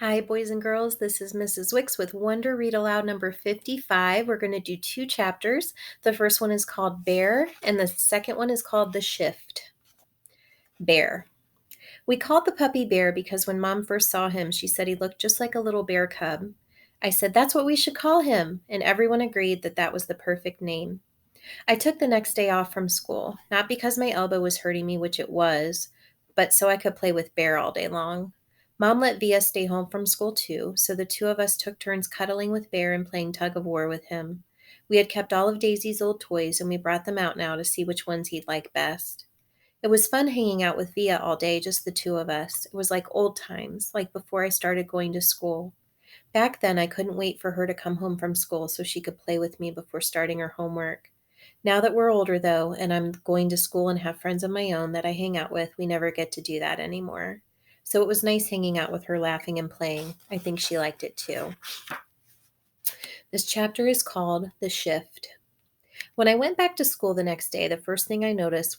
Hi, boys and girls. This is Mrs. Wicks with Wonder Read Aloud number 55. We're going to do two chapters. The first one is called Bear, and the second one is called The Shift. Bear. We called the puppy Bear because when Mom first saw him, she said he looked just like a little bear cub. I said, "That's what we should call him," and everyone agreed that that was the perfect name. I took the next day off from school, not because my elbow was hurting me, which it was, but so I could play with Bear all day long. Mom let Via stay home from school too, so the two of us took turns cuddling with Bear and playing tug of war with him. We had kept all of Daisy's old toys and we brought them out now to see which ones he'd like best. It was fun hanging out with Via all day, just the two of us. It was like old times, like before I started going to school. Back then, I couldn't wait for her to come home from school so she could play with me before starting her homework. Now that we're older, though, and I'm going to school and have friends of my own that I hang out with, we never get to do that anymore. So it was nice hanging out with her, laughing and playing. I think she liked it too. This chapter is called The Shift. When I went back to school the next day, the first thing I noticed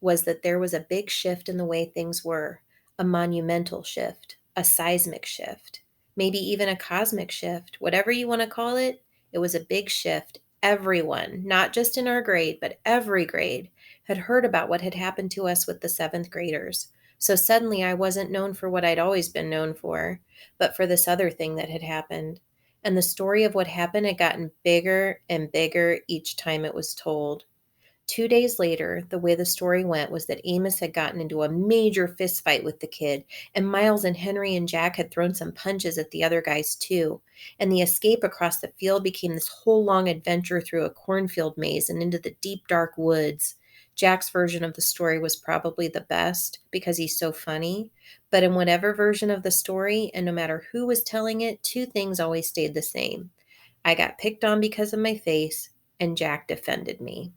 was that there was a big shift in the way things were, a monumental shift, a seismic shift, maybe even a cosmic shift, whatever you want to call it. It was a big shift. Everyone, not just in our grade, but every grade, had heard about what had happened to us with the seventh graders. So suddenly I wasn't known for what I'd always been known for, but for this other thing that had happened. And the story of what happened had gotten bigger and bigger each time it was told. 2 days later, the way the story went was that Amos had gotten into a major fist fight with the kid, and Miles and Henry and Jack had thrown some punches at the other guys too. And the escape across the field became this whole long adventure through a cornfield maze and into the deep, dark woods. Jack's version of the story was probably the best because he's so funny. But in whatever version of the story, and no matter who was telling it, two things always stayed the same. I got picked on because of my face, and Jack defended me.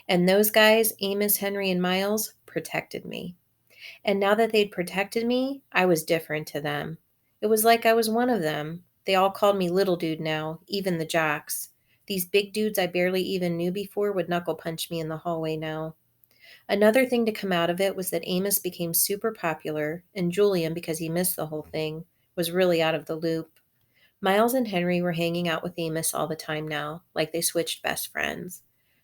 And those guys, Amos, Henry, and Miles, protected me. And now that they'd protected me, I was different to them. It was like I was one of them. They all called me little dude now, even the jocks. These big dudes I barely even knew before would knuckle punch me in the hallway now. Another thing to come out of it was that Amos became super popular, and Julian, because he missed the whole thing, was really out of the loop. Miles and Henry were hanging out with Amos all the time now, like they switched best friends.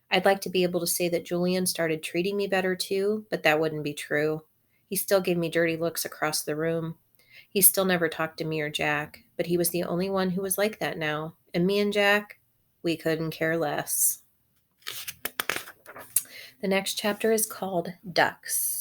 I'd like to be able to say that Julian started treating me better too, but that wouldn't be true. He still gave me dirty looks across the room. He still never talked to me or Jack, but he was the only one who was like that now. And me and Jack, we couldn't care less. The next chapter is called Ducks.